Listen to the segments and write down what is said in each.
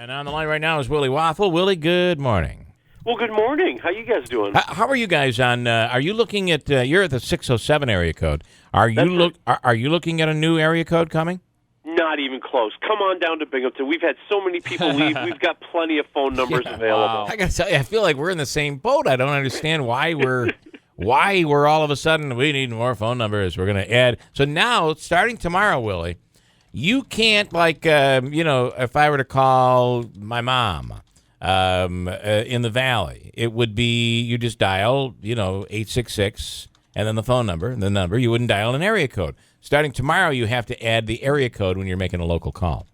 And on the line right now is Willie Waffle. Willie, good morning. Well, good morning. How you guys doing? How are you guys on? Are you looking at? You're at the 607 area code. Are you Are you looking at a new area code coming? Not even close. Come on down to Binghamton. We've had so many people leave. We've got plenty of phone numbers available. I got to tell you, I feel like we're in the same boat. I don't understand why we're all of a sudden we need more phone numbers. We're going to add. So now, starting tomorrow, Willie, you can't if I were to call my mom in the Valley, it would be you just dial 866 and then the phone number, the number. You wouldn't dial an area code. Starting tomorrow, you have to add the area code when you're making a local call.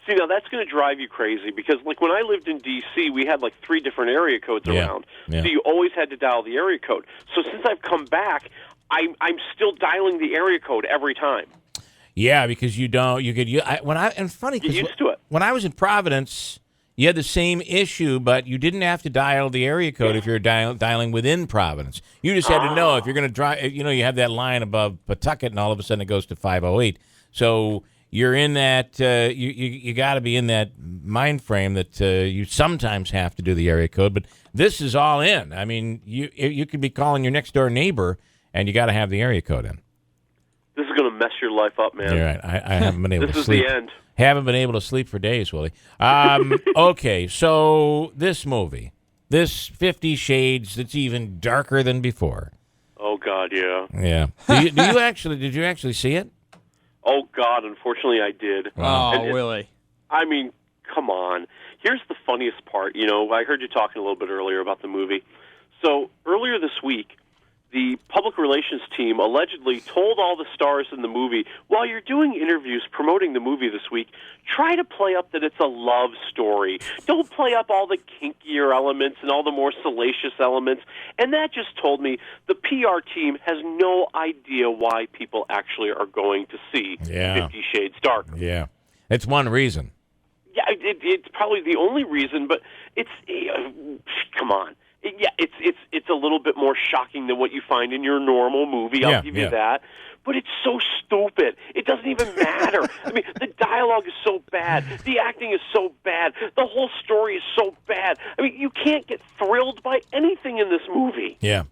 See, now that's going to drive you crazy because, like, when I lived in D.C., we had, 3 different area codes around. Yeah. So you always had to dial the area code. So since I've come back, I'm still dialing the area code every time. Yeah, because you don't. You could. And funny get used to it. When I was in Providence, you had the same issue, but you didn't have to dial the area code if you're dialing within Providence. You just had to know if you're going to drive. You have that line above Pawtucket, and all of a sudden it goes to 508. So you're in that. You got to be in that mind frame that you sometimes have to do the area code. But this is all in. I mean, you could be calling your next door neighbor, and you got to have the area code in. This is going to mess your life up, man. You're right. I haven't been able to sleep. This is the end. Haven't been able to sleep for days, Willie. Okay, so this movie, this 50 Shades, that's even darker than before. Oh God, yeah. Yeah. Did you actually see it? Oh God, unfortunately, I did. Oh, Willie. I mean, come on. Here's the funniest part. I heard you talking a little bit earlier about the movie. So earlier this week, the public relations team allegedly told all the stars in the movie, while you're doing interviews promoting the movie this week, try to play up that it's a love story. Don't play up all the kinkier elements and all the more salacious elements. And that just told me the PR team has no idea why people actually are going to see 50 Shades Dark. Yeah. It's one reason. Yeah, it's probably the only reason, but it's come on. Yeah, it's a little bit more shocking than what you find in your normal movie. I'll give you that. But it's so stupid. It doesn't even matter. I mean, the dialogue is so bad. The acting is so bad. The whole story is so bad. I mean, you can't get thrilled by anything in this movie. Yeah.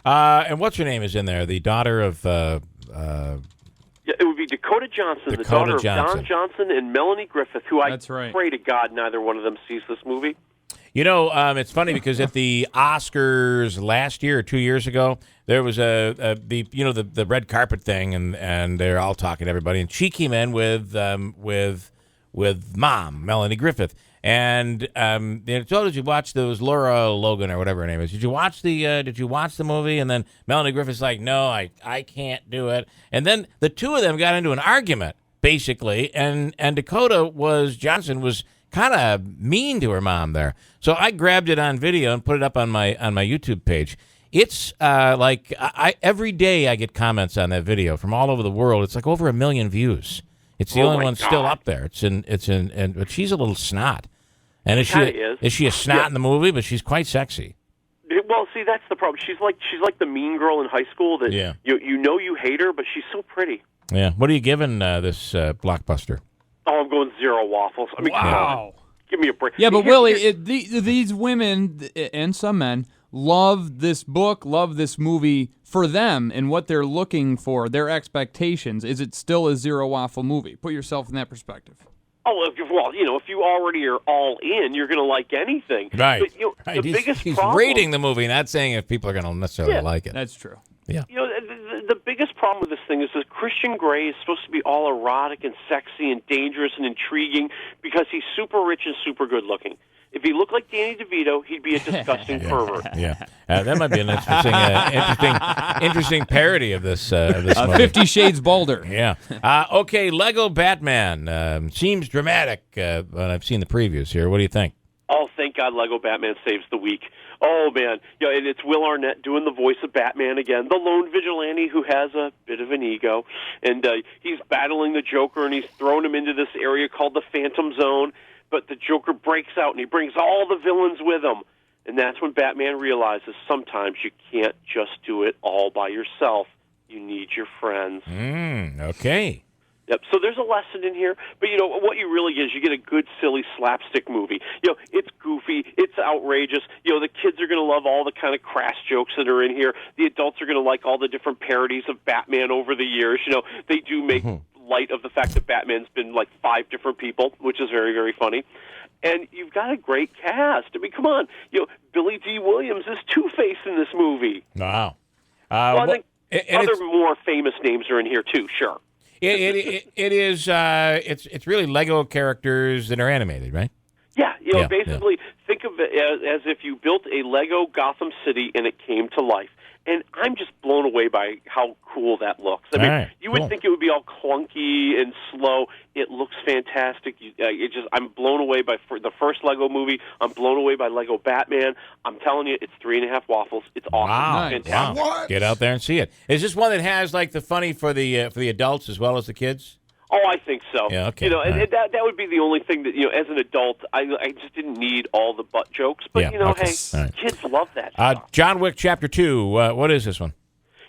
And what's her name is in there? The daughter of... it would be Dakota Johnson, the daughter of Don Johnson and Melanie Griffith, who I pray to God neither one of them sees this movie. It's funny because at the Oscars last year or 2 years ago, there was the red carpet thing, and they're all talking to everybody, and she came in with Mom, Melanie Griffith, and they told us you watched those Laura Logan or whatever her name is. Did you watch the movie? And then Melanie Griffith's like, no, I can't do it. And then the two of them got into an argument basically, and Dakota Johnson was kind of mean to her mom there. So I grabbed it on video and put it up on my YouTube page. It's every day I get comments on that video from all over the world. It's like over 1 million views. It's the only one still up there. But she's a little snot. And is she a snot in the movie? But she's quite sexy. Well, see, that's the problem. She's like the mean girl in high school that you hate her, but she's so pretty. Yeah. What are you giving this blockbuster? Oh, I'm going 0 waffles. I mean, wow. Give me a break. Yeah, but Willie, these women and some men love this book, love this movie for them and what they're looking for, their expectations. Is it still a 0 waffle movie? Put yourself in that perspective. Oh, well, if you already are all in, you're going to like anything. Right. But, the biggest he's problem, rating the movie, not saying if people are going to necessarily like it. That's true. Yeah. The biggest problem with this thing is that Christian Grey is supposed to be all erotic and sexy and dangerous and intriguing because he's super rich and super good looking. If he looked like Danny DeVito, he'd be a disgusting pervert. Yeah, that might be an interesting parody of this movie. 50 Shades Balder. Yeah. Okay, Lego Batman seems dramatic, but I've seen the previews here. What do you think? Oh, thank God Lego Batman saves the week. Oh, man. And it's Will Arnett doing the voice of Batman again, the lone vigilante who has a bit of an ego. And he's battling the Joker, and he's thrown him into this area called the Phantom Zone. But the Joker breaks out, and he brings all the villains with him. And that's when Batman realizes sometimes you can't just do it all by yourself. You need your friends. Okay. Yep. So there's a lesson in here, but what you really get is you get a good, silly slapstick movie. It's goofy, it's outrageous. The kids are going to love all the kind of crass jokes that are in here. The adults are going to like all the different parodies of Batman over the years. They do make light of the fact that Batman's been like 5 different people, which is very, very funny. And you've got a great cast. I mean, come on. Billy D. Williams is Two-Face in this movie. Wow. Well, I think other more famous names are in here too. Sure. It is. It's really Lego characters that are animated, right? Yeah. Basically, think of it as if you built a Lego Gotham City and it came to life. And I'm just blown away by how cool that looks. I mean, you would think it would be all clunky and slow. It looks fantastic. I'm blown away by the first Lego movie. I'm blown away by Lego Batman. I'm telling you, it's 3.5 waffles. It's awesome. Wow. Fantastic. Wow. Get out there and see it. Is this one that has like the funny for the adults as well as the kids? Oh, I think so. Yeah, okay. And that would be the only thing that, as an adult, I just didn't need all the butt jokes. But, hey, kids love that stuff. John Wick Chapter 2, what is this one?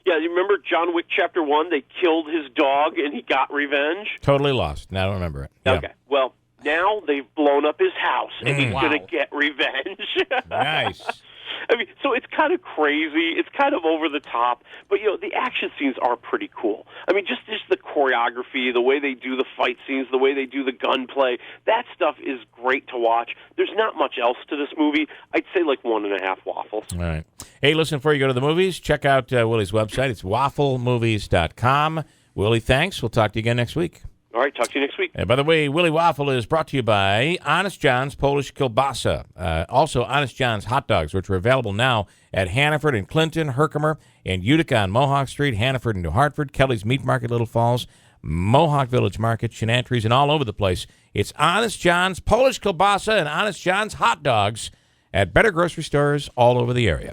Yeah, you remember John Wick Chapter 1? They killed his dog and he got revenge? Totally lost. I don't remember it. Okay. Yeah. Well, now they've blown up his house and he's going to get revenge. Nice. I mean, so it's kind of crazy. It's kind of over the top. But, the action scenes are pretty cool. I mean, just the choreography, the way they do the fight scenes, the way they do the gunplay, that stuff is great to watch. There's not much else to this movie. I'd say like 1.5 waffles. All right. Hey, listen, before you go to the movies, check out Willie's website. It's wafflemovies.com. Willie, thanks. We'll talk to you again next week. All right, talk to you next week. And by the way, Willie Waffle is brought to you by Honest John's Polish Kielbasa. Also, Honest John's Hot Dogs, which are available now at Hannaford and Clinton, Herkimer, and Utica on Mohawk Street, Hannaford and New Hartford, Kelly's Meat Market, Little Falls, Mohawk Village Market, Chenantries, and all over the place. It's Honest John's Polish Kielbasa and Honest John's Hot Dogs at better grocery stores all over the area.